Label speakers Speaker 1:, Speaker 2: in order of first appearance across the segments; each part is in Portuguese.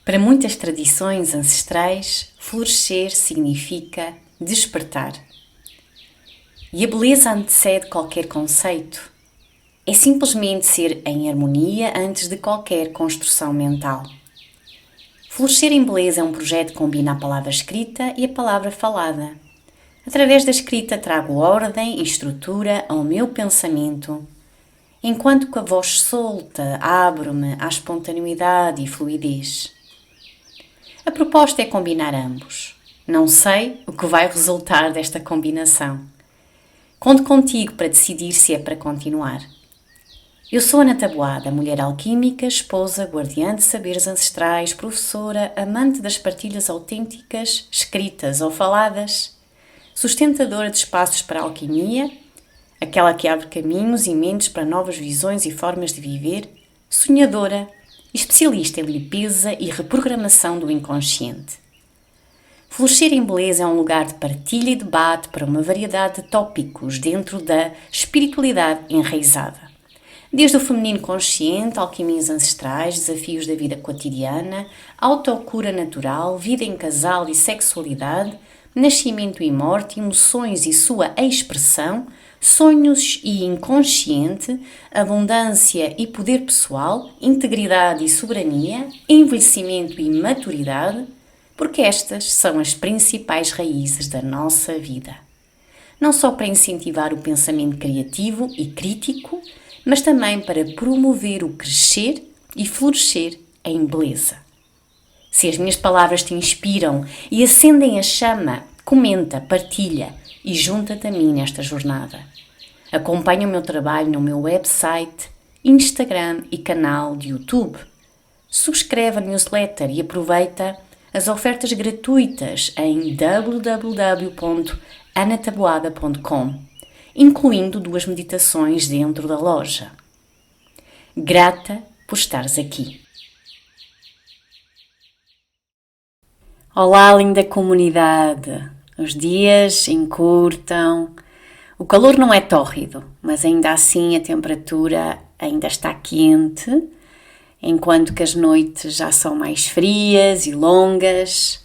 Speaker 1: Para muitas tradições ancestrais, florescer significa despertar. E a beleza antecede qualquer conceito. É simplesmente ser em harmonia antes de qualquer construção mental. Florescer em Beleza é um projeto que combina a palavra escrita e a palavra falada. Através da escrita trago ordem e estrutura ao meu pensamento, enquanto que a voz solta abro-me à espontaneidade e fluidez. A proposta é combinar ambos. Não sei o que vai resultar desta combinação. Conto contigo para decidir se é para continuar. Eu sou Ana Taboada, mulher alquímica, esposa, guardiã de saberes ancestrais, professora, amante das partilhas autênticas, escritas ou faladas, sustentadora de espaços para a alquimia, aquela que abre caminhos e mentes para novas visões e formas de viver, sonhadora, especialista em limpeza e reprogramação do inconsciente. Florescer em Beleza é um lugar de partilha e debate para uma variedade de tópicos dentro da espiritualidade enraizada. Desde o feminino consciente, alquimias ancestrais, desafios da vida cotidiana, autocura natural, vida em casal e sexualidade, nascimento e morte, emoções e sua expressão, sonhos e inconsciente, abundância e poder pessoal, integridade e soberania, envelhecimento e maturidade, porque estas são as principais raízes da nossa vida. Não só para incentivar o pensamento criativo e crítico, mas também para promover o crescer e florescer em beleza. Se as minhas palavras te inspiram e acendem a chama, comenta, partilha e junta-te a mim nesta jornada. Acompanha o meu trabalho no meu website, Instagram e canal de YouTube. Subscreve a newsletter e aproveita as ofertas gratuitas em www.anataboada.com, incluindo 2 meditações dentro da loja. Grata por estares aqui. Olá, linda comunidade! Os dias encurtam, o calor não é tórrido, mas ainda assim a temperatura ainda está quente, enquanto que as noites já são mais frias e longas.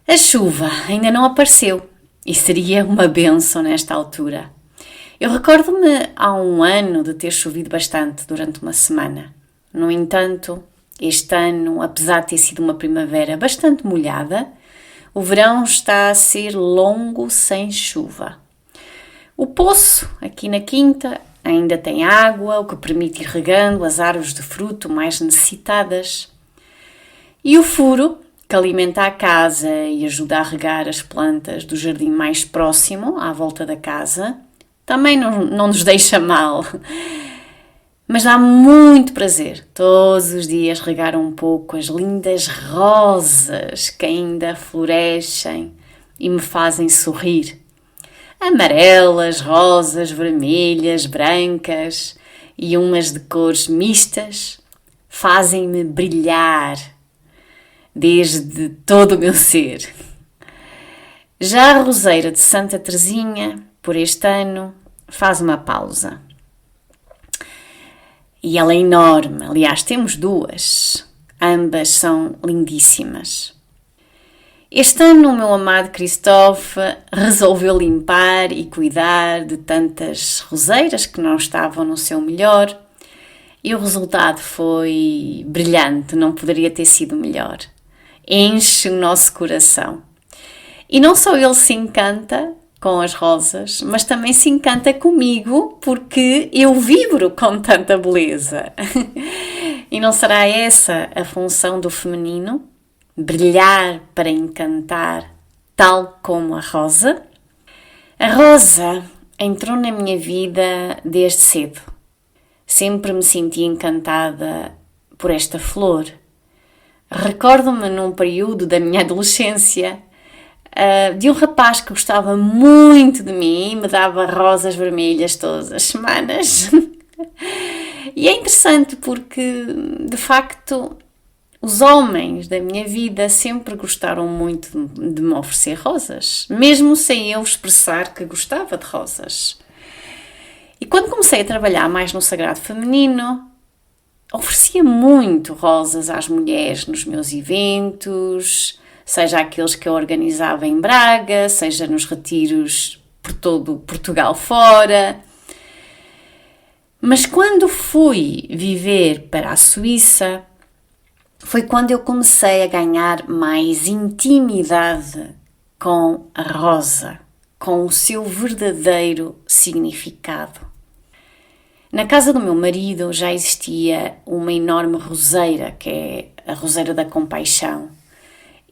Speaker 1: A chuva ainda não apareceu e seria uma bênção nesta altura. Eu recordo-me há um ano de ter chovido bastante durante uma semana. No entanto, este ano, apesar de ter sido uma primavera bastante molhada, o verão está a ser longo sem chuva. O poço, aqui na quinta, ainda tem água, o que permite ir regando as árvores de fruto mais necessitadas. E o furo, que alimenta a casa e ajuda a regar as plantas do jardim mais próximo, à volta da casa, também não nos deixa mal. Mas dá muito prazer todos os dias regar um pouco as lindas rosas que ainda florescem e me fazem sorrir. Amarelas, rosas, vermelhas, brancas e umas de cores mistas fazem-me brilhar desde todo o meu ser. Já a roseira de Santa Teresinha, por este ano, faz uma pausa. E ela é enorme, aliás, temos 2. Ambas são lindíssimas. Este ano o meu amado Christophe resolveu limpar e cuidar de tantas roseiras que não estavam no seu melhor e o resultado foi brilhante, não poderia ter sido melhor. Enche o nosso coração. E não só ele se encanta com as rosas, mas também se encanta comigo porque eu vibro com tanta beleza. E não será essa a função do feminino? Brilhar para encantar, tal como a rosa? A rosa entrou na minha vida desde cedo. Sempre me senti encantada por esta flor. Recordo-me num período da minha adolescência de um rapaz que gostava muito de mim e me dava rosas vermelhas todas as semanas. E é interessante porque, de facto, os homens da minha vida sempre gostaram muito de me oferecer rosas, mesmo sem eu expressar que gostava de rosas. E quando comecei a trabalhar mais no sagrado feminino, oferecia muito rosas às mulheres nos meus eventos, seja aqueles que eu organizava em Braga, seja nos retiros por todo Portugal fora. Mas quando fui viver para a Suíça, foi quando eu comecei a ganhar mais intimidade com a rosa, com o seu verdadeiro significado. Na casa do meu marido já existia uma enorme roseira, que é a roseira da compaixão.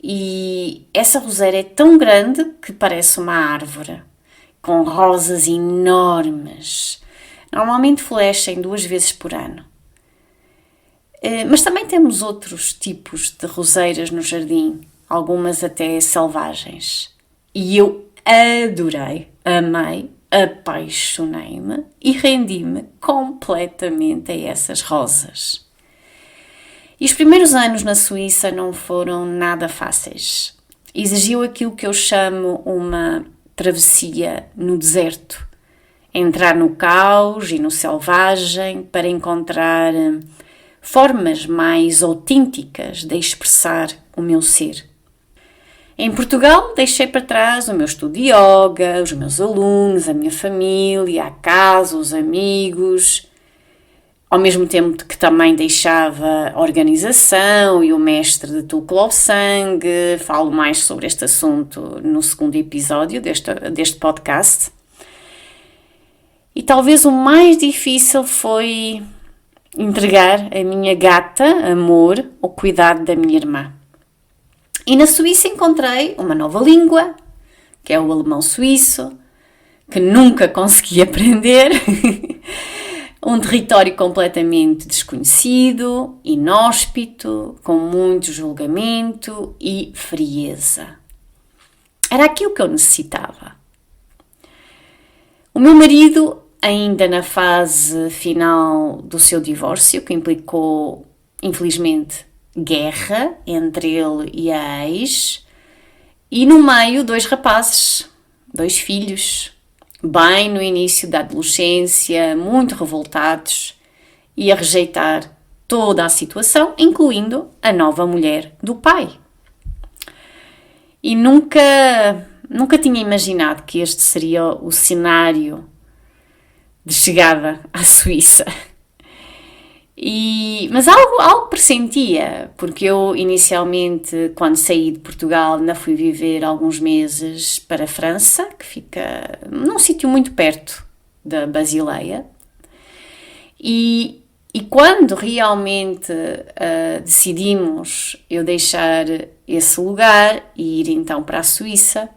Speaker 1: E essa roseira é tão grande que parece uma árvore, com rosas enormes. Normalmente florescem 2 vezes por ano. Mas também temos outros tipos de roseiras no jardim, algumas até selvagens. E eu adorei, amei, apaixonei-me e rendi-me completamente a essas rosas. E os primeiros anos na Suíça não foram nada fáceis. Exigiu aquilo que eu chamo uma travessia no deserto. Entrar no caos e no selvagem para encontrar formas mais autênticas de expressar o meu ser. Em Portugal deixei para trás o meu estudo de yoga, os meus alunos, a minha família, a casa, os amigos, ao mesmo tempo que também deixava a organização e o mestre de Tulku Lobsang. Falo mais sobre este assunto no segundo episódio deste podcast. E talvez o mais difícil foi entregar a minha gata, Amor, ao cuidado da minha irmã. E na Suíça encontrei uma nova língua, que é o alemão suíço, que nunca consegui aprender. Um território completamente desconhecido, inóspito, com muito julgamento e frieza. Era aquilo que eu necessitava. O meu marido, ainda na fase final do seu divórcio, que implicou, infelizmente, guerra entre ele e a ex, e no meio 2 rapazes, 2 filhos, bem no início da adolescência, muito revoltados e a rejeitar toda a situação, incluindo a nova mulher do pai. E nunca tinha imaginado que este seria o cenário de chegada à Suíça. Mas algo pressentia, porque eu inicialmente, quando saí de Portugal, ainda fui viver alguns meses para a França, que fica num sítio muito perto da Basileia. E quando realmente decidimos eu deixar esse lugar e ir então para a Suíça,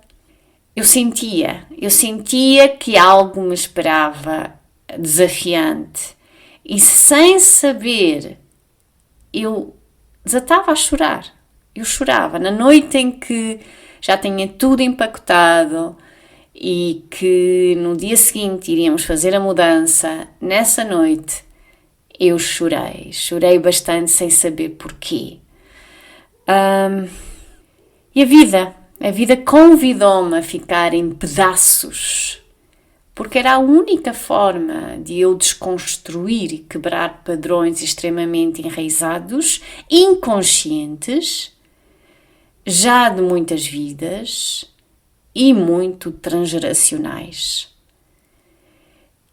Speaker 1: eu sentia que algo me esperava desafiante. E sem saber, eu desatava a chorar. Eu chorava. Na noite em que já tinha tudo empacotado e que no dia seguinte iríamos fazer a mudança, nessa noite eu chorei. Chorei bastante sem saber porquê. E a vida convidou-me a ficar em pedaços, porque era a única forma de eu desconstruir e quebrar padrões extremamente enraizados, inconscientes, já de muitas vidas e muito transgeracionais.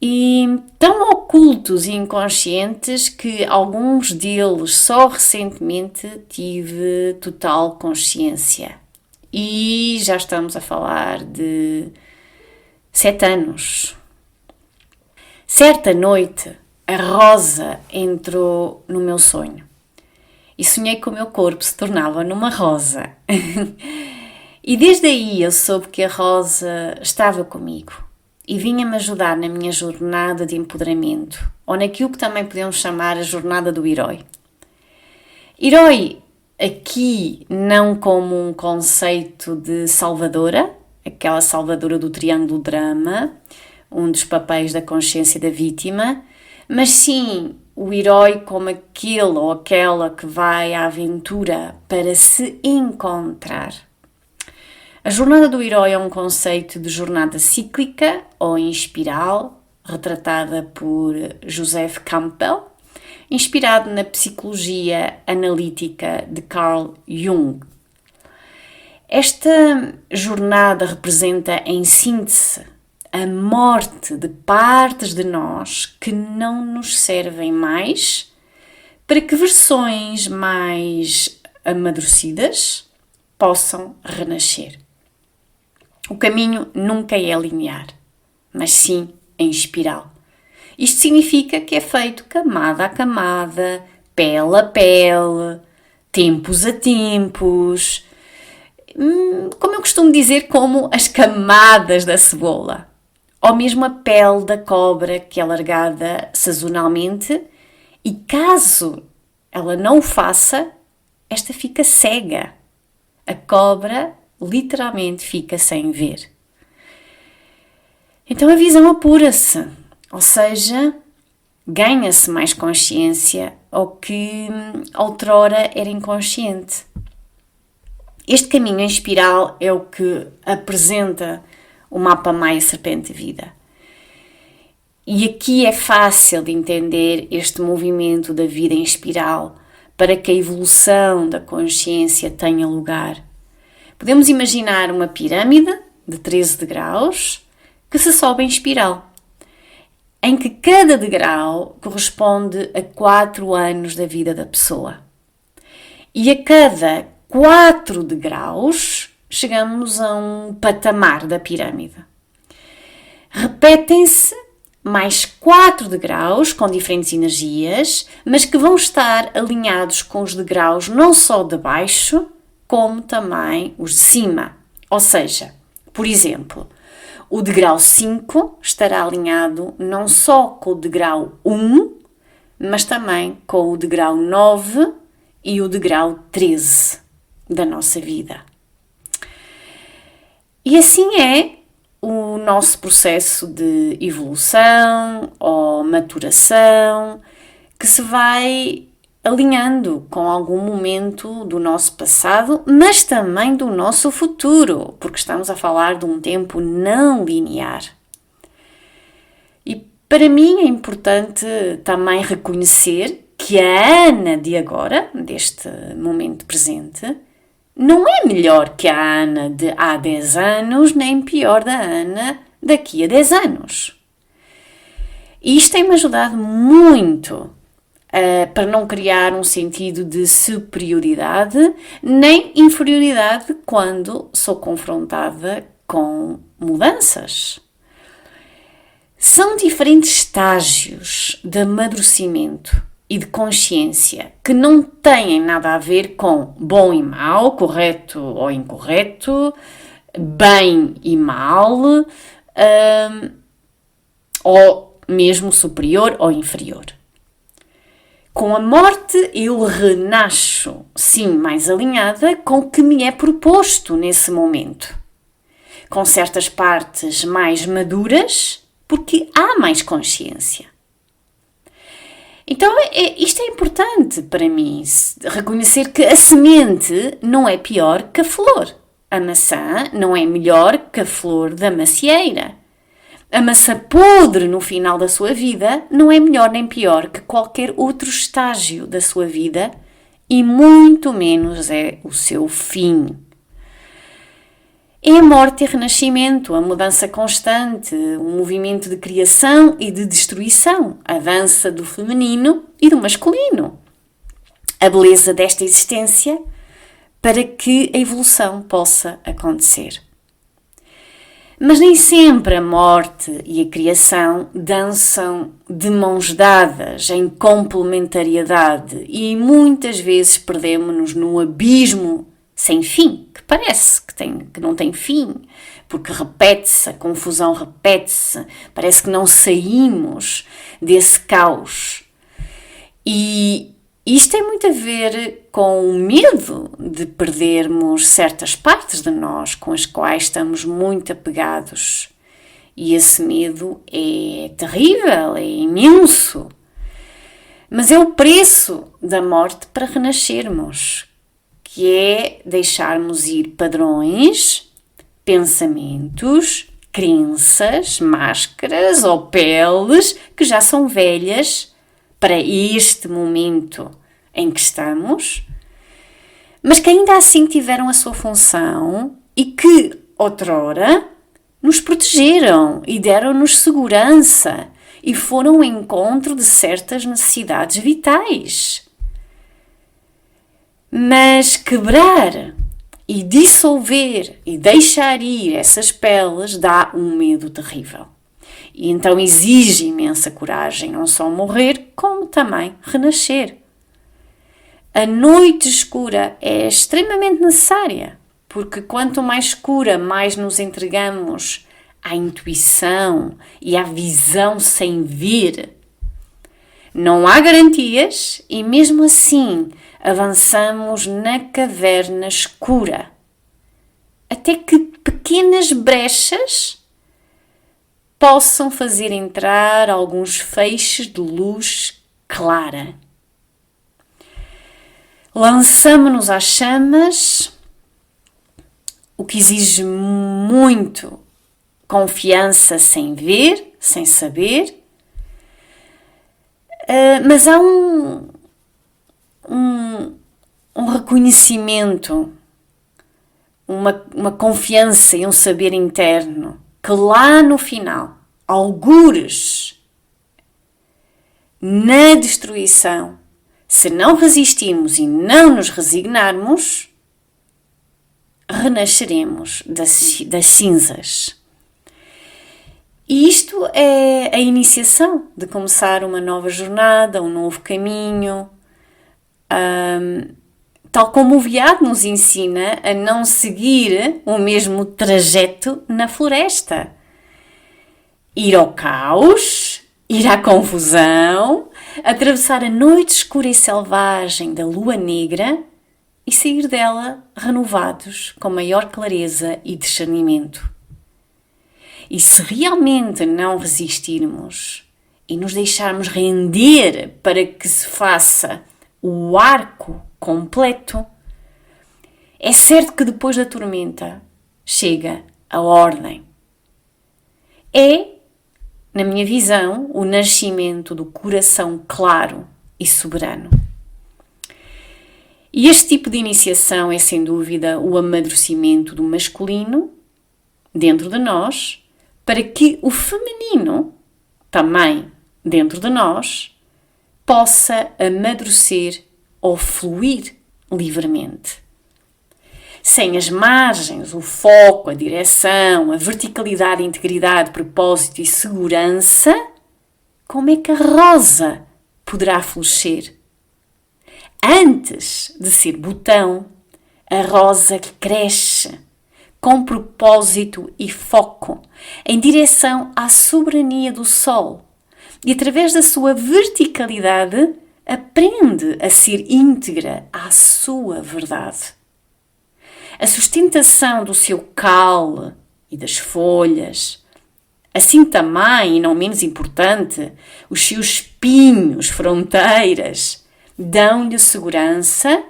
Speaker 1: E tão ocultos e inconscientes que alguns deles só recentemente tive total consciência. E já estamos a falar de 7 anos. Certa noite, a rosa entrou no meu sonho e sonhei que o meu corpo se tornava numa rosa. E desde aí eu soube que a rosa estava comigo e vinha-me ajudar na minha jornada de empoderamento, ou naquilo que também podemos chamar a jornada do herói. Herói aqui não como um conceito de salvadora, aquela salvadora do triângulo drama, um dos papéis da consciência da vítima, mas sim o herói como aquele ou aquela que vai à aventura para se encontrar. A jornada do herói é um conceito de jornada cíclica ou em espiral, retratada por Joseph Campbell, inspirado na psicologia analítica de Carl Jung. Esta jornada representa, em síntese, a morte de partes de nós que não nos servem mais, para que versões mais amadurecidas possam renascer. O caminho nunca é linear, mas sim em espiral. Isto significa que é feito camada a camada, pele a pele, tempos a tempos, como eu costumo dizer, como as camadas da cebola, ou mesmo a pele da cobra que é largada sazonalmente e caso ela não o faça, esta fica cega. A cobra literalmente fica sem ver. Então a visão apura-se, ou seja, ganha-se mais consciência ao que outrora era inconsciente. Este caminho em espiral é o que apresenta o mapa Maia Serpente Vida. E aqui é fácil de entender este movimento da vida em espiral para que a evolução da consciência tenha lugar. Podemos imaginar uma pirâmide de 13 degraus que se sobe em espiral, em que cada degrau corresponde a 4 anos da vida da pessoa. E a cada 4 degraus chegamos a um patamar da pirâmide. Repetem-se mais 4 degraus com diferentes energias, mas que vão estar alinhados com os degraus não só de baixo, como também os de cima. Ou seja, por exemplo, o degrau 5 estará alinhado não só com o degrau 1, mas também com o degrau 9 e o degrau 13 da nossa vida. E assim é o nosso processo de evolução ou maturação que se vai alinhando com algum momento do nosso passado, mas também do nosso futuro, porque estamos a falar de um tempo não linear. E para mim é importante também reconhecer que a Ana de agora, deste momento presente, não é melhor que a Ana de há 10 anos, nem pior da Ana daqui a 10 anos. E isto tem-me ajudado muito para não criar um sentido de superioridade nem inferioridade quando sou confrontada com mudanças. São diferentes estágios de amadurecimento e de consciência que não têm nada a ver com bom e mau, correto ou incorreto, bem e mal, ou mesmo superior ou inferior. Com a morte eu renasço, sim, mais alinhada com o que me é proposto nesse momento. Com certas partes mais maduras, porque há mais consciência. Então, isto é importante para mim, reconhecer que a semente não é pior que a flor. A maçã não é melhor que a flor da macieira. A maçã podre no final da sua vida não é melhor nem pior que qualquer outro estágio da sua vida e muito menos é o seu fim. É a morte e renascimento, a mudança constante, um movimento de criação e de destruição, a dança do feminino e do masculino. A beleza desta existência para que a evolução possa acontecer. Mas nem sempre a morte e a criação dançam de mãos dadas, em complementariedade, e muitas vezes perdemos-nos num abismo sem fim, que parece que não tem fim, porque repete-se, a confusão repete-se, parece que não saímos desse caos. E isto tem muito a ver com o medo de perdermos certas partes de nós com as quais estamos muito apegados. E esse medo é terrível, é imenso. Mas é o preço da morte para renascermos, que é deixarmos ir padrões, pensamentos, crenças, máscaras ou peles que já são velhas para este momento em que estamos, mas que ainda assim tiveram a sua função e que, outrora, nos protegeram e deram-nos segurança e foram ao encontro de certas necessidades vitais. Mas quebrar e dissolver e deixar ir essas peles dá um medo terrível. E então exige imensa coragem, não só morrer, como também renascer. A noite escura é extremamente necessária, porque quanto mais escura, mais nos entregamos à intuição e à visão sem ver. Não há garantias e mesmo assim avançamos na caverna escura, até que pequenas brechas possam fazer entrar alguns feixes de luz clara. Lançamo-nos às chamas, o que exige muito confiança sem ver, sem saber, mas há um reconhecimento, uma confiança e um saber interno que lá no final, algures na destruição, se não resistirmos e não nos resignarmos, renasceremos das cinzas. E isto é a iniciação de começar uma nova jornada, um novo caminho, tal como o veado nos ensina a não seguir o mesmo trajeto na floresta. Ir ao caos, ir à confusão, atravessar a noite escura e selvagem da lua negra e sair dela renovados, com maior clareza e discernimento. E se realmente não resistirmos e nos deixarmos render para que se faça o arco completo, é certo que depois da tormenta chega a ordem. É, na minha visão, o nascimento do coração claro e soberano. E este tipo de iniciação é, sem dúvida, o amadurecimento do masculino dentro de nós, para que o feminino, também dentro de nós, possa amadurecer ou fluir livremente. Sem as margens, o foco, a direção, a verticalidade, a integridade, propósito e segurança, como é que a rosa poderá florescer? Antes de ser botão, a rosa cresce com propósito e foco em direção à soberania do sol e, através da sua verticalidade, aprende a ser íntegra à sua verdade. A sustentação do seu caule e das folhas, assim também, e não menos importante, os seus espinhos, fronteiras, dão-lhe segurança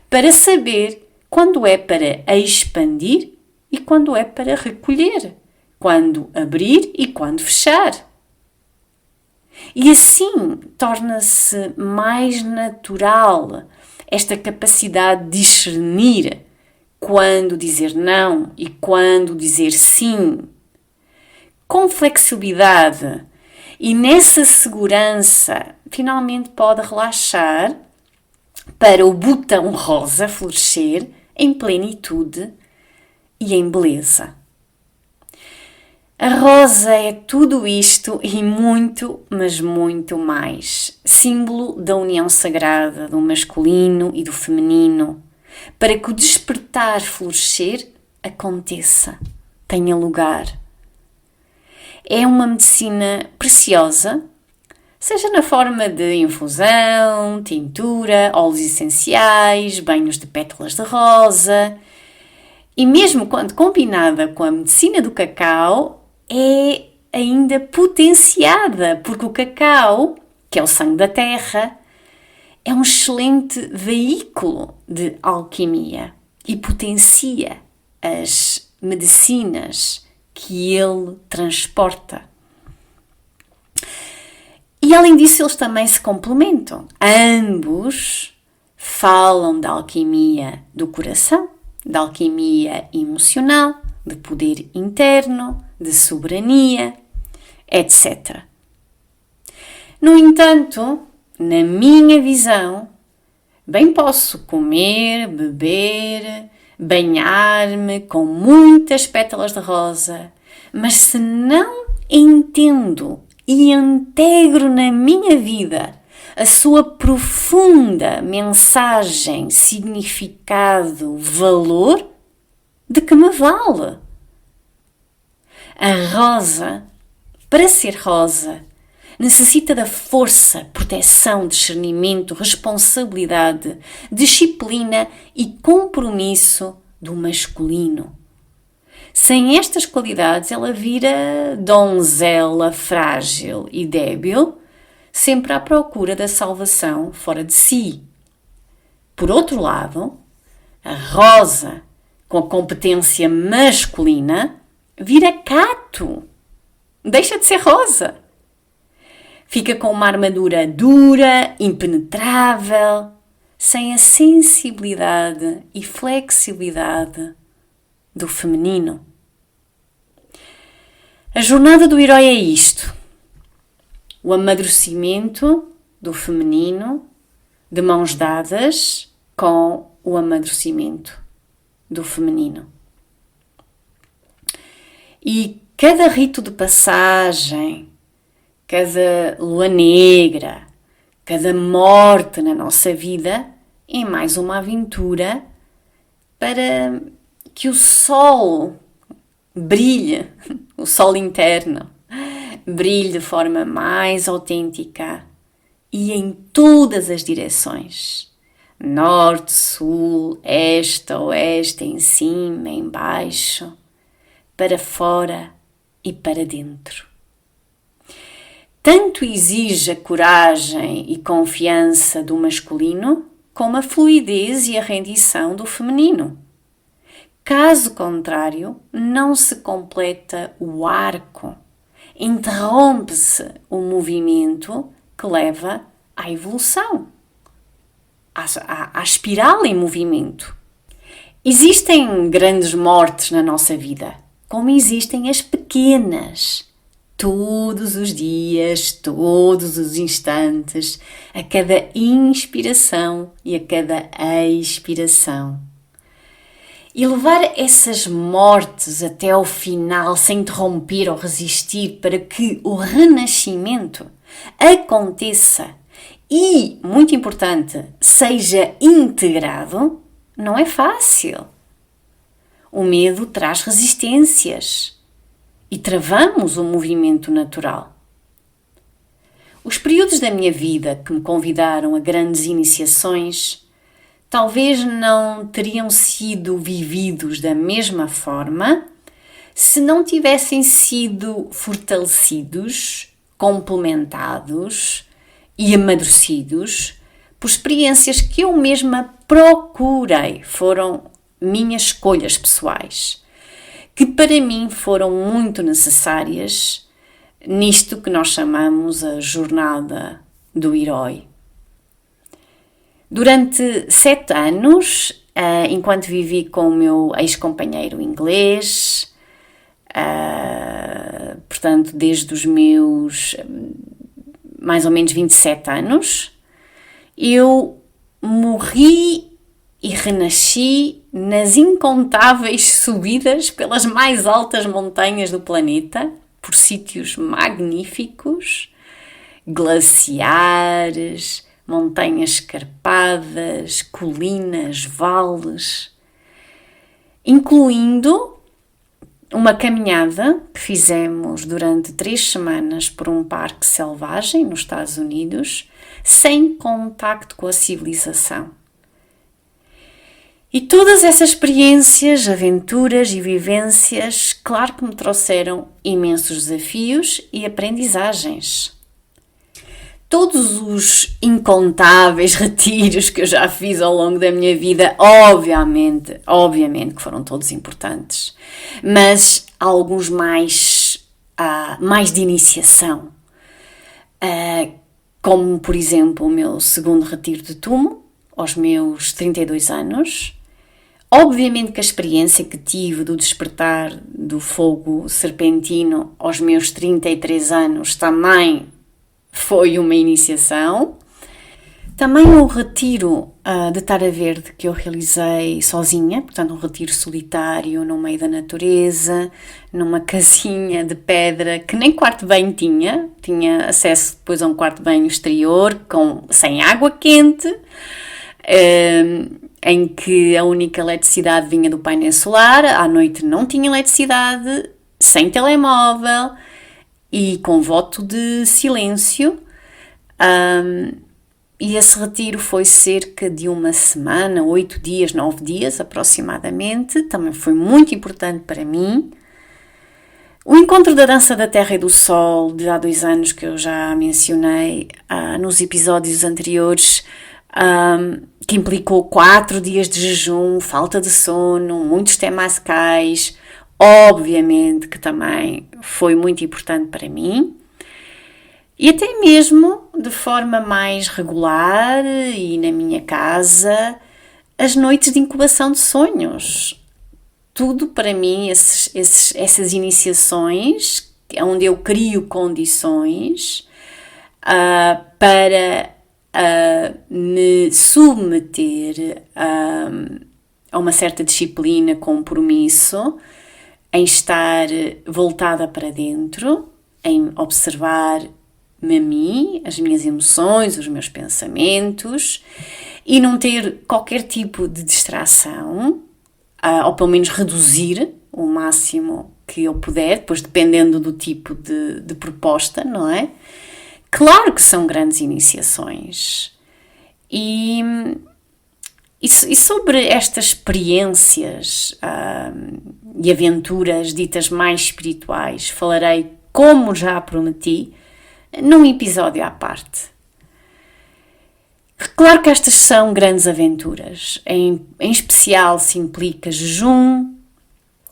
Speaker 1: para saber quando é para expandir e quando é para recolher, quando abrir e quando fechar. E assim torna-se mais natural esta capacidade de discernir quando dizer não e quando dizer sim, com flexibilidade, e nessa segurança finalmente pode relaxar para o botão rosa florescer em plenitude e em beleza. A rosa é tudo isto e muito, mas muito mais. Símbolo da união sagrada do masculino e do feminino, para que o despertar florescer aconteça, tenha lugar. É uma medicina preciosa, seja na forma de infusão, tintura, óleos essenciais, banhos de pétalas de rosa, e mesmo quando combinada com a medicina do cacau, é ainda potenciada, porque o cacau, que é o sangue da terra, é um excelente veículo de alquimia e potencia as medicinas que ele transporta. E E além disso, eles também se complementam. Ambos falam da alquimia do coração, da alquimia emocional, de poder interno, de soberania, etc. No entanto, na minha visão, bem posso comer, beber, banhar-me com muitas pétalas de rosa, mas se não entendo e integro na minha vida a sua profunda mensagem, significado, valor, de que me vale? A rosa, para ser rosa, necessita da força, proteção, discernimento, responsabilidade, disciplina e compromisso do masculino. Sem estas qualidades, ela vira donzela frágil e débil, sempre à procura da salvação fora de si. Por outro lado, a rosa, com a competência masculina, vira cato, deixa de ser rosa. Fica com uma armadura dura, impenetrável, sem a sensibilidade e flexibilidade do feminino. A jornada do herói é isto: o amadurecimento do feminino de mãos dadas com o amadurecimento do feminino. E cada rito de passagem, cada lua negra, cada morte na nossa vida é mais uma aventura para que o sol brilhe, o sol interno, brilhe de forma mais autêntica e em todas as direções. Norte, sul, este, oeste, em cima, em baixo, para fora e para dentro. Tanto exige a coragem e confiança do masculino, como a fluidez e a rendição do feminino. Caso contrário, não se completa o arco, interrompe-se o movimento que leva à evolução, à espiral em movimento. Existem grandes mortes na nossa vida, como existem as pequenas. Todos os dias, todos os instantes, a cada inspiração e a cada expiração. E levar essas mortes até ao final, sem interromper ou resistir, para que o renascimento aconteça e, muito importante, seja integrado, não é fácil. O medo traz resistências e travamos o movimento natural. Os períodos da minha vida que me convidaram a grandes iniciações talvez não teriam sido vividos da mesma forma se não tivessem sido fortalecidos, complementados e amadurecidos por experiências que eu mesma procurei. Foram minhas escolhas pessoais, que para mim foram muito necessárias nisto que nós chamamos a jornada do herói. Durante 7 anos, enquanto vivi com o meu ex-companheiro inglês, portanto, desde os meus mais ou menos 27 anos, eu morri e renasci nas incontáveis subidas pelas mais altas montanhas do planeta, por sítios magníficos, glaciares, montanhas escarpadas, colinas, vales, incluindo uma caminhada que fizemos durante 3 semanas por um parque selvagem nos Estados Unidos, sem contacto com a civilização. E todas essas experiências, aventuras e vivências, claro que me trouxeram imensos desafios e aprendizagens. Todos os incontáveis retiros que eu já fiz ao longo da minha vida, obviamente que foram todos importantes, mas alguns mais de iniciação, como, por exemplo, o meu segundo retiro de túmulo, aos meus 32 anos. Obviamente que a experiência que tive do despertar do fogo serpentino aos meus 33 anos também foi uma iniciação. Também o retiro de Tara Verde que eu realizei sozinha, portanto um retiro solitário no meio da natureza, numa casinha de pedra que nem quarto de banho tinha acesso depois a um quarto de banho exterior sem água quente, em que a única eletricidade vinha do painel solar, à noite não tinha eletricidade, sem telemóvel e com voto de silêncio. E esse retiro foi cerca de uma semana, 8 dias, 9 dias aproximadamente. Também foi muito importante para mim. O encontro da Dança da Terra e do Sol, de há 2 anos, que eu já mencionei nos episódios anteriores, que implicou 4 dias de jejum, falta de sono, muitos temazcais, obviamente que também foi muito importante para mim. E até mesmo de forma mais regular e na minha casa, as noites de incubação de sonhos. Tudo para mim, essas iniciações, onde eu crio condições para me submeter a uma certa disciplina, compromisso, em estar voltada para dentro, em observar-me a mim, as minhas emoções, os meus pensamentos, e não ter qualquer tipo de distração, ou pelo menos reduzir o máximo que eu puder, depois dependendo do tipo de proposta, não é? Claro que são grandes iniciações. E sobre estas experiências e aventuras ditas mais espirituais, falarei, como já prometi, num episódio à parte. Claro que estas são grandes aventuras, em especial se implica jejum,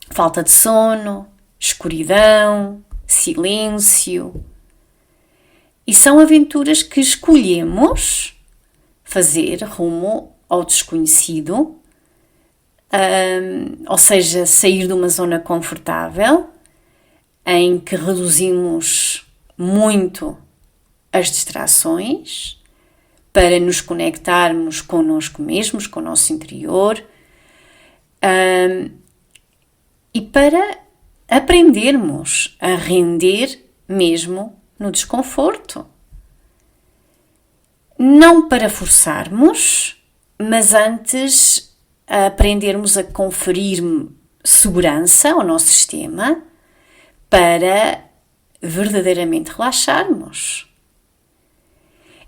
Speaker 1: falta de sono, escuridão, silêncio. E são aventuras que escolhemos fazer rumo ao desconhecido, ou seja, sair de uma zona confortável, em que reduzimos muito as distrações para nos conectarmos connosco mesmos, com o nosso interior, e para aprendermos a render mesmo no desconforto. Não para forçarmos, mas antes aprendermos a conferir segurança ao nosso sistema para verdadeiramente relaxarmos.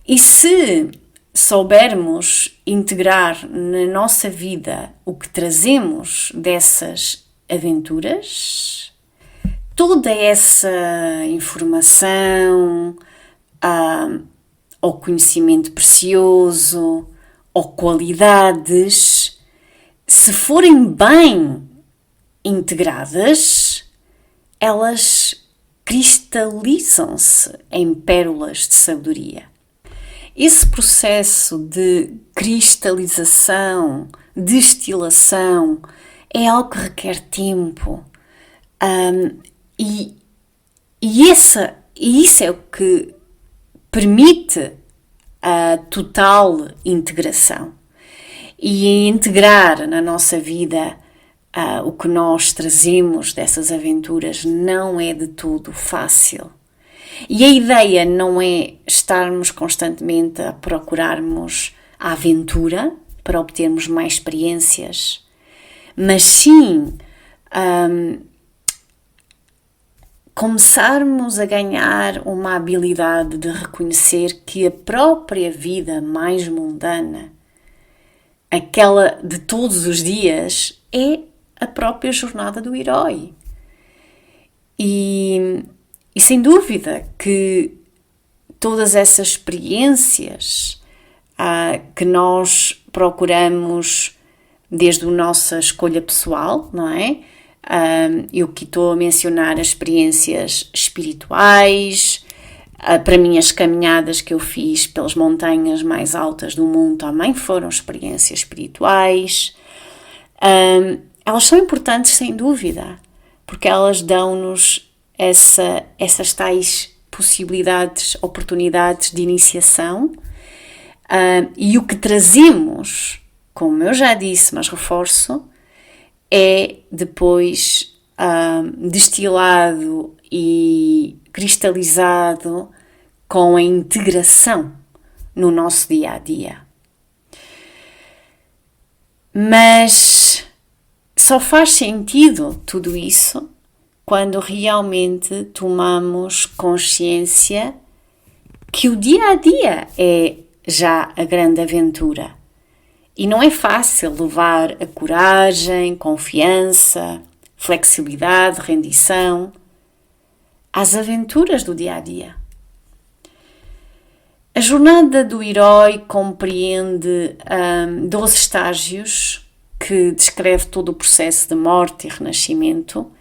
Speaker 1: E se soubermos integrar na nossa vida o que trazemos dessas aventuras, toda essa informação, ou conhecimento precioso, ou qualidades, se forem bem integradas, elas cristalizam-se em pérolas de sabedoria. Esse processo de cristalização, destilação, é algo que requer tempo. E isso é o que permite a total integração. E integrar na nossa vida o que nós trazemos dessas aventuras não é de todo fácil. E a ideia não é estarmos constantemente a procurarmos a aventura para obtermos mais experiências, mas sim começarmos a ganhar uma habilidade de reconhecer que a própria vida mais mundana, aquela de todos os dias, é a própria jornada do herói. E sem dúvida que todas essas experiências que nós procuramos desde a nossa escolha pessoal, não é? Eu que estou a mencionar as experiências espirituais, Para mim, as caminhadas que eu fiz pelas montanhas mais altas do mundo também foram experiências espirituais. Elas são importantes, sem dúvida, porque elas dão-nos essas tais possibilidades, oportunidades de iniciação. E o que trazemos, como eu já disse, mas reforço, é depois destilado e cristalizado com a integração no nosso dia a dia. Mas só faz sentido tudo isso quando realmente tomamos consciência que o dia a dia é já a grande aventura. E não é fácil levar a coragem, confiança, flexibilidade, rendição às aventuras do dia a dia. A jornada do herói compreende 12 estágios que descreve todo o processo de morte e renascimento,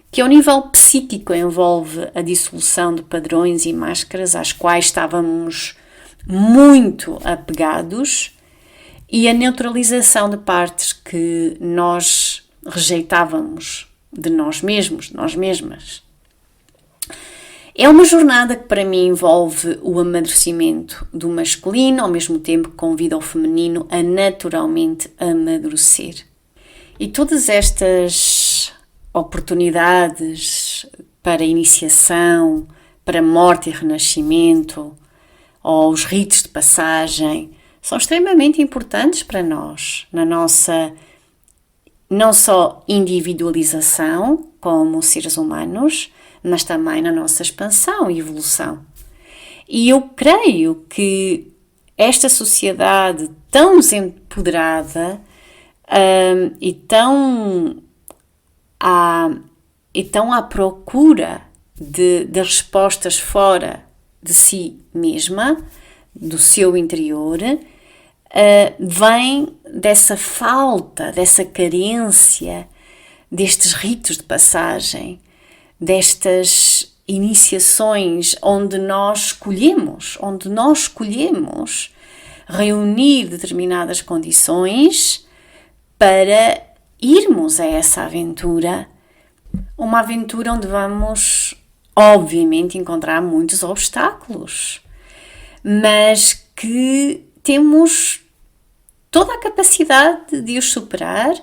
Speaker 1: que ao nível psíquico envolve a dissolução de padrões e máscaras às quais estávamos muito apegados e a neutralização de partes que nós rejeitávamos de nós mesmos, de nós mesmas. É uma jornada que para mim envolve o amadurecimento do masculino, ao mesmo tempo que convida o feminino a naturalmente amadurecer. E todas estas oportunidades para iniciação, para morte e renascimento, ou os ritos de passagem, são extremamente importantes para nós, na nossa não só individualização como seres humanos, mas também na nossa expansão e evolução. E eu creio que esta sociedade tão desempoderada e tão à procura de respostas fora de si mesma, do seu interior, vem dessa falta, dessa carência, destes ritos de passagem, destas iniciações onde nós escolhemos reunir determinadas condições para irmos a essa aventura, uma aventura onde vamos, obviamente, encontrar muitos obstáculos, mas que temos toda a capacidade de os superar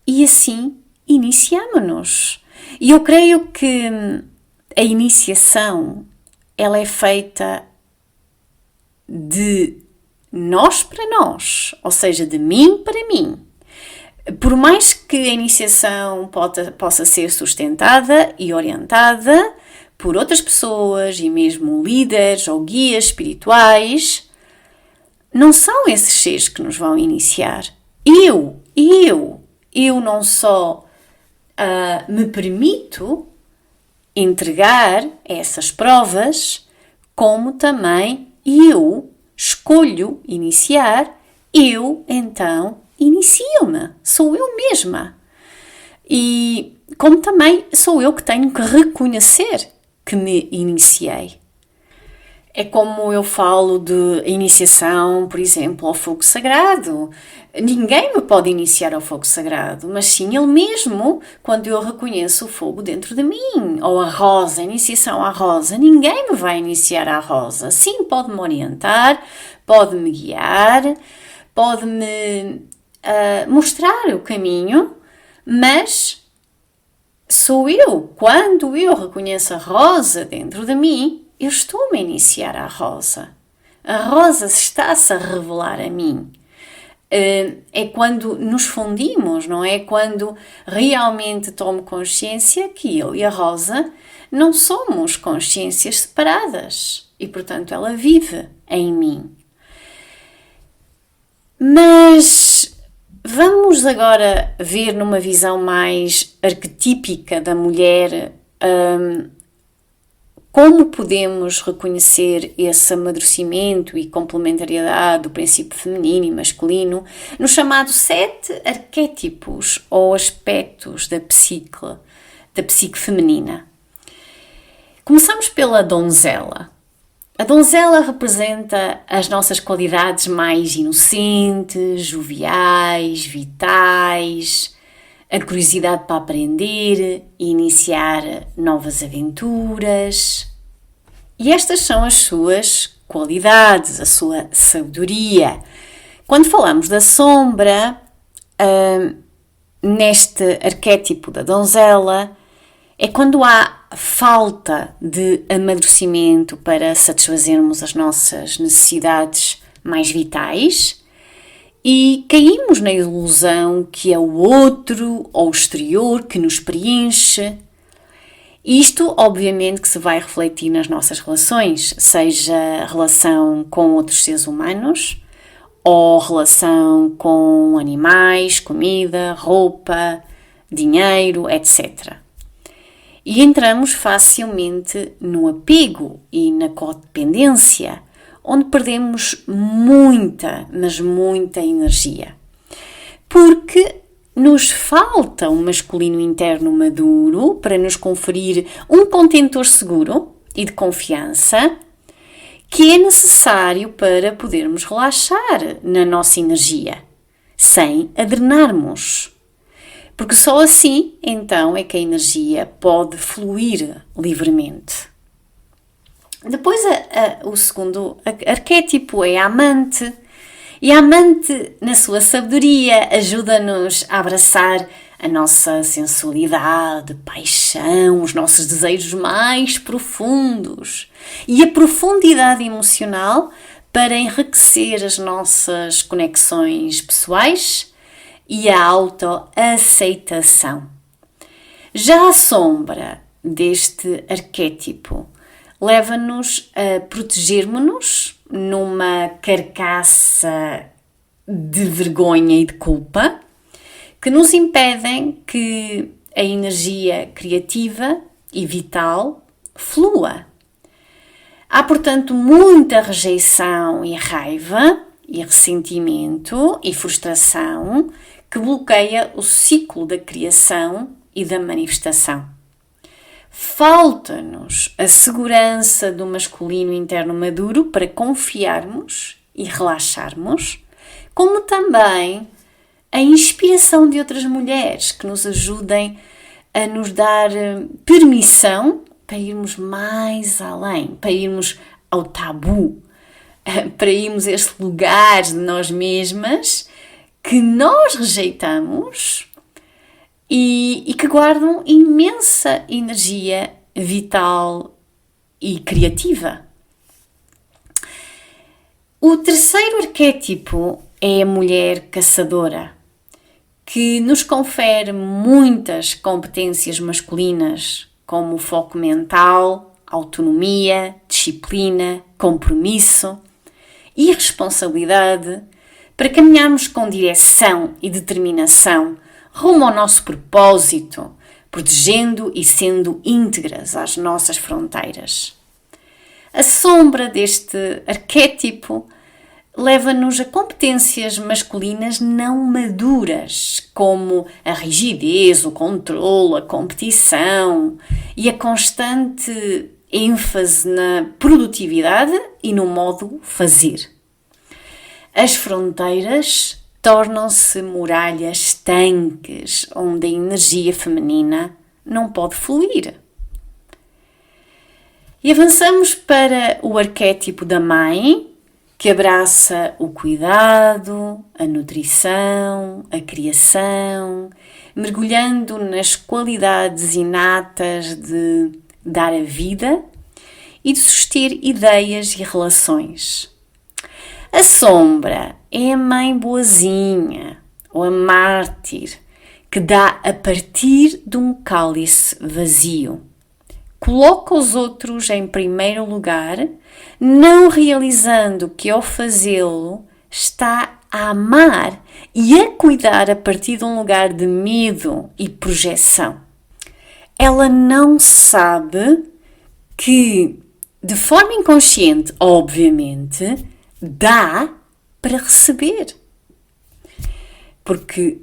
Speaker 1: e assim iniciamo-nos. E eu creio que a iniciação, ela é feita de nós para nós, ou seja, de mim para mim. Por mais que a iniciação possa ser sustentada e orientada por outras pessoas e mesmo líderes ou guias espirituais, não são esses seres que nos vão iniciar. Eu não só me permito entregar essas provas, como também eu escolho iniciar, eu então inicio-me, sou eu mesma. E como também sou eu que tenho que reconhecer que me iniciei. É como eu falo de iniciação, por exemplo, ao fogo sagrado. Ninguém me pode iniciar ao fogo sagrado, mas sim ele mesmo, quando eu reconheço o fogo dentro de mim. Ou a rosa, iniciação à rosa. Ninguém me vai iniciar à rosa. Sim, pode-me orientar, pode-me guiar, pode-me mostrar o caminho, mas sou eu. Quando eu reconheço a rosa dentro de mim, eu estou-me a iniciar à rosa. A rosa está-se a revelar a mim. É quando nos fundimos, não é? Quando realmente tomo consciência que eu e a rosa não somos consciências separadas e, portanto, ela vive em mim. Mas vamos agora ver numa visão mais arquetípica da mulher como podemos reconhecer esse amadurecimento e complementariedade do princípio feminino e masculino nos chamados 7 arquétipos ou aspectos da psique feminina. Começamos pela donzela. A donzela representa as nossas qualidades mais inocentes, joviais, vitais, a curiosidade para aprender e iniciar novas aventuras. E estas são as suas qualidades, a sua sabedoria. Quando falamos da sombra, neste arquétipo da donzela, é quando há falta de amadurecimento para satisfazermos as nossas necessidades mais vitais e caímos na ilusão que é o outro ou o exterior que nos preenche. Isto, obviamente, que se vai refletir nas nossas relações, seja relação com outros seres humanos ou relação com animais, comida, roupa, dinheiro, etc. E entramos facilmente no apego e na codependência, onde perdemos muita, mas muita energia. Porque nos falta um masculino interno maduro para nos conferir um contentor seguro e de confiança que é necessário para podermos relaxar na nossa energia, sem adrenarmos. Porque só assim, então, é que a energia pode fluir livremente. Depois, o segundo arquétipo é a amante. E a amante, na sua sabedoria, ajuda-nos a abraçar a nossa sensualidade, paixão, os nossos desejos mais profundos e a profundidade emocional para enriquecer as nossas conexões pessoais e a autoaceitação. Já a sombra deste arquétipo leva-nos a protegermos-nos numa carcaça de vergonha e de culpa que nos impedem que a energia criativa e vital flua. Há, portanto, muita rejeição e raiva e ressentimento e frustração que bloqueia o ciclo da criação e da manifestação. Falta-nos a segurança do masculino interno maduro para confiarmos e relaxarmos, como também a inspiração de outras mulheres que nos ajudem a nos dar permissão para irmos mais além, para irmos ao tabu, para irmos a este lugar de nós mesmas que nós rejeitamos e que guardam imensa energia vital e criativa. O terceiro arquétipo é a mulher caçadora, que nos confere muitas competências masculinas, como o foco mental, autonomia, disciplina, compromisso e responsabilidade, para caminharmos com direção e determinação rumo ao nosso propósito, protegendo e sendo íntegras às nossas fronteiras. A sombra deste arquétipo leva-nos a competências masculinas não maduras, como a rigidez, o controle, a competição e a constante ênfase na produtividade e no modo fazer. As fronteiras tornam-se muralhas tanques, onde a energia feminina não pode fluir. E avançamos para o arquétipo da mãe, que abraça o cuidado, a nutrição, a criação, mergulhando nas qualidades inatas de dar a vida e de suster ideias e relações. A sombra é a mãe boazinha, ou a mártir, que dá a partir de um cálice vazio. Coloca os outros em primeiro lugar, não realizando que ao fazê-lo está a amar e a cuidar a partir de um lugar de medo e projeção. Ela não sabe que, de forma inconsciente, obviamente, dá para receber. Porque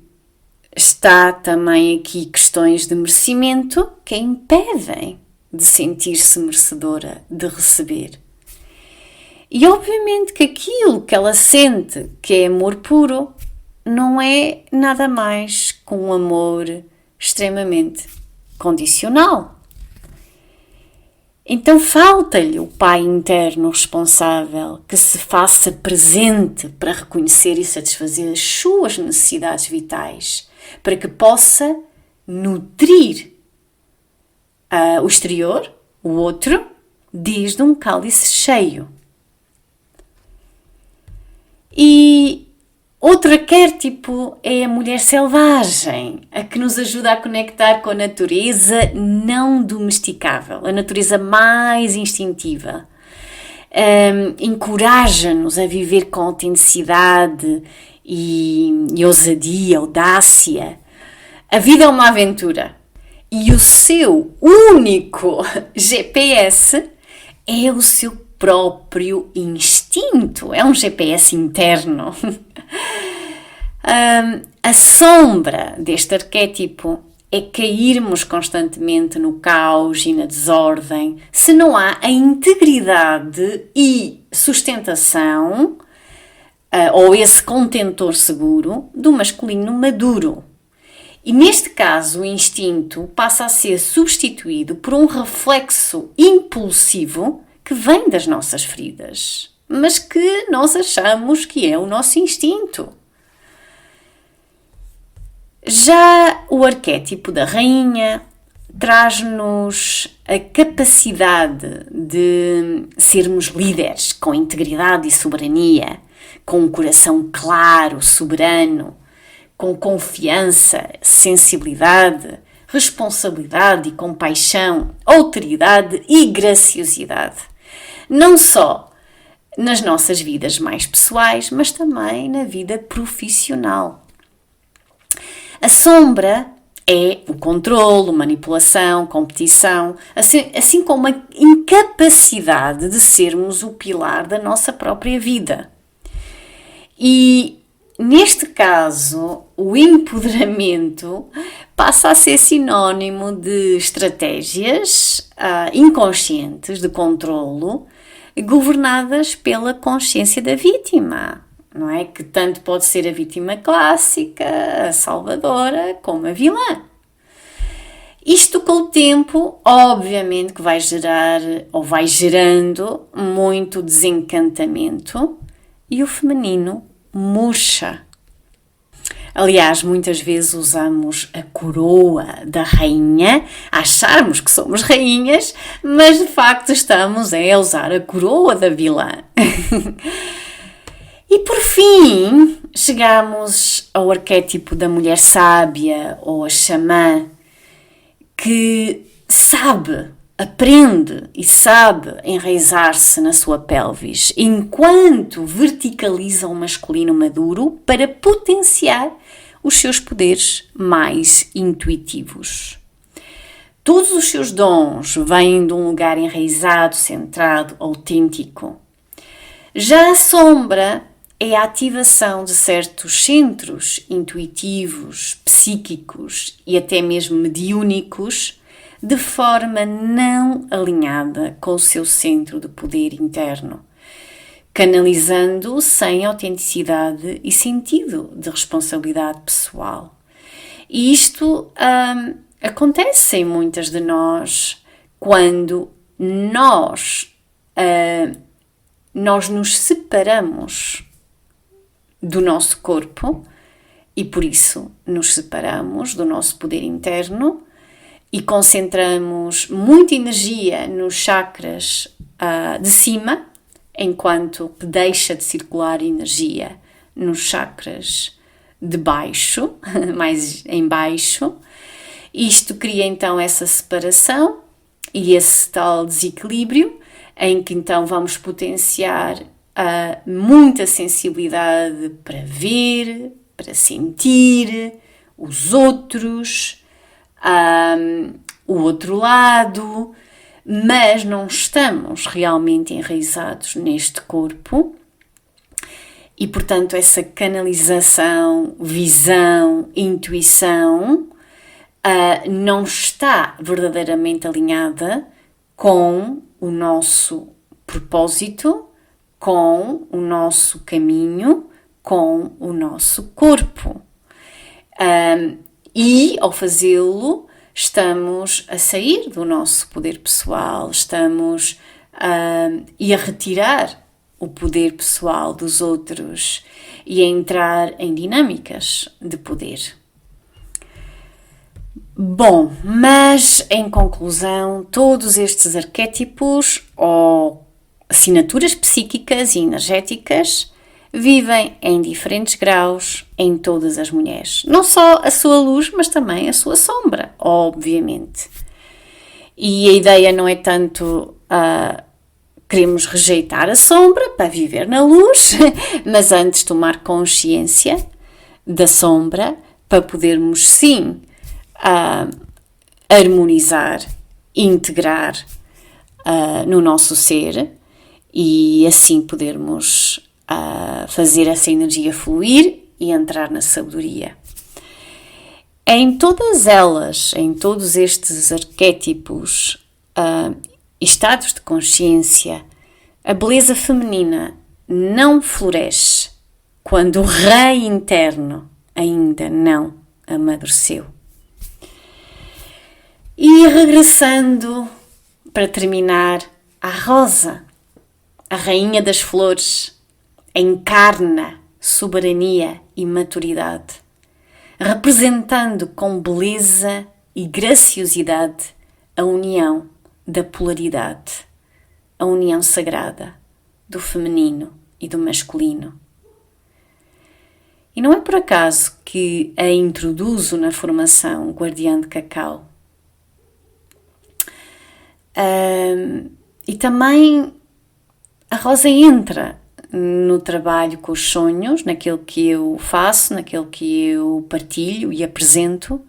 Speaker 1: está também aqui questões de merecimento que a impedem de sentir-se merecedora de receber. E obviamente que aquilo que ela sente que é amor puro não é nada mais que um amor extremamente condicional. Então falta-lhe o pai interno responsável que se faça presente para reconhecer e satisfazer as suas necessidades vitais, para que possa nutrir o exterior, o outro, desde um cálice cheio. E outro arquétipo é a mulher selvagem, a que nos ajuda a conectar com a natureza não domesticável, a natureza mais instintiva. Encoraja-nos a viver com autenticidade e ousadia, audácia. A vida é uma aventura e o seu único GPS é o seu próprio instinto, é um GPS interno. A sombra deste arquétipo é cairmos constantemente no caos e na desordem se não há a integridade e sustentação ou esse contentor seguro do masculino maduro. E neste caso o instinto passa a ser substituído por um reflexo impulsivo que vem das nossas feridas, mas que nós achamos que é o nosso instinto. Já o arquétipo da rainha traz-nos a capacidade de sermos líderes com integridade e soberania, com um coração claro, soberano, com confiança, sensibilidade, responsabilidade e compaixão, autoridade e graciosidade. Não só nas nossas vidas mais pessoais, mas também na vida profissional. A sombra é o controlo, manipulação, competição, assim como a incapacidade de sermos o pilar da nossa própria vida. E neste caso, o empoderamento passa a ser sinónimo de estratégias inconscientes de controlo governadas pela consciência da vítima, não é? Que tanto pode ser a vítima clássica, a salvadora, como a vilã. Isto com o tempo, obviamente que vai gerar ou vai gerando muito desencantamento e o feminino murcha. Aliás, muitas vezes usamos a coroa da rainha, a acharmos que somos rainhas, mas de facto estamos a usar a coroa da vilã. E por fim, chegamos ao arquétipo da mulher sábia ou a xamã, que sabe, aprende e sabe enraizar-se na sua pelvis, enquanto verticaliza o masculino maduro para potenciar os seus poderes mais intuitivos. Todos os seus dons vêm de um lugar enraizado, centrado, autêntico. Já a sombra é a ativação de certos centros intuitivos, psíquicos e até mesmo mediúnicos de forma não alinhada com o seu centro de poder interno, canalizando sem autenticidade e sentido de responsabilidade pessoal. E isto acontece em muitas de nós quando nós nos separamos do nosso corpo e por isso nos separamos do nosso poder interno e concentramos muita energia nos chakras de cima, enquanto que deixa de circular energia nos chakras de baixo, mais em baixo. Isto cria então essa separação e esse tal desequilíbrio em que então vamos potenciar muita sensibilidade para ver, para sentir os outros, o outro lado, mas não estamos realmente enraizados neste corpo e, portanto, essa canalização, visão, intuição não está verdadeiramente alinhada com o nosso propósito, com o nosso caminho, com o nosso corpo. E, ao fazê-lo, estamos a sair do nosso poder pessoal, estamos a retirar o poder pessoal dos outros e a entrar em dinâmicas de poder. Bom, mas em conclusão, todos estes arquétipos ou assinaturas psíquicas e energéticas vivem em diferentes graus em todas as mulheres. Não só a sua luz, mas também a sua sombra, obviamente. E a ideia não é tanto queremos rejeitar a sombra para viver na luz, mas antes tomar consciência da sombra para podermos sim harmonizar, integrar no nosso ser e assim podermos fazer essa energia fluir e entrar na sabedoria. Em todas elas, em todos estes arquétipos, estados de consciência, a beleza feminina não floresce quando o rei interno ainda não amadureceu. E regressando, para terminar, à rosa, a rainha das flores, encarna soberania e maturidade, representando com beleza e graciosidade a união da polaridade, a união sagrada do feminino e do masculino. E não é por acaso que a introduzo na formação Guardiã de Cacau. E também a rosa entra no trabalho com os sonhos, naquilo que eu faço, naquilo que eu partilho e apresento,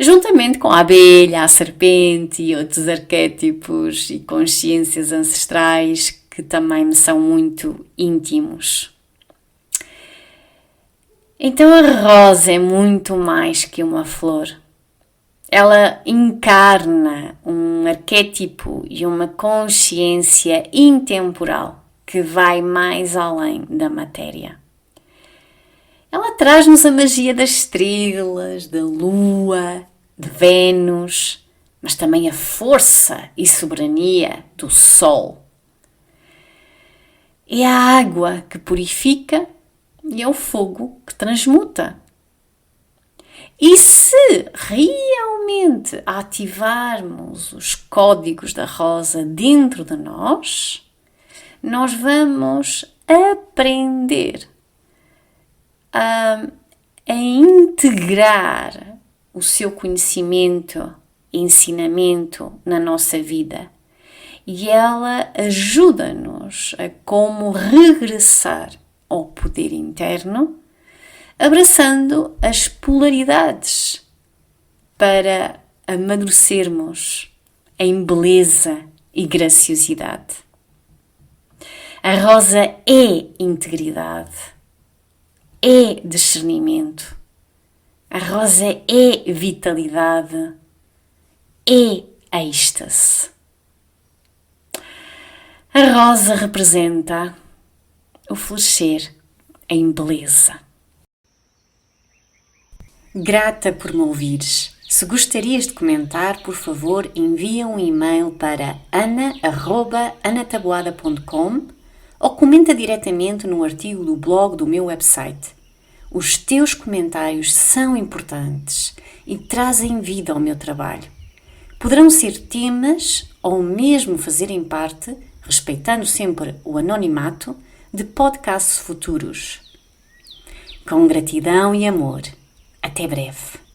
Speaker 1: juntamente com a abelha, a serpente e outros arquétipos e consciências ancestrais que também me são muito íntimos. Então a rosa é muito mais que uma flor. Ela encarna um arquétipo e uma consciência intemporal que vai mais além da matéria. Ela traz-nos a magia das estrelas, da lua, de Vênus, mas também a força e soberania do sol. É a água que purifica e é o fogo que transmuta. E se realmente ativarmos os códigos da rosa dentro de nós, nós vamos aprender a integrar o seu conhecimento e ensinamento na nossa vida. E ela ajuda-nos a como regressar ao poder interno, abraçando as polaridades para amadurecermos em beleza e graciosidade. A rosa é integridade, é discernimento. A rosa é vitalidade, é êxtase. A rosa representa o florescer em beleza. Grata por me ouvires. Se gostarias de comentar, por favor, envia um e-mail para ana@anataboada.com ou comenta diretamente no artigo do blog do meu website. Os teus comentários são importantes e trazem vida ao meu trabalho. Poderão ser temas ou mesmo fazerem parte, respeitando sempre o anonimato, de podcasts futuros. Com gratidão e amor. Até breve.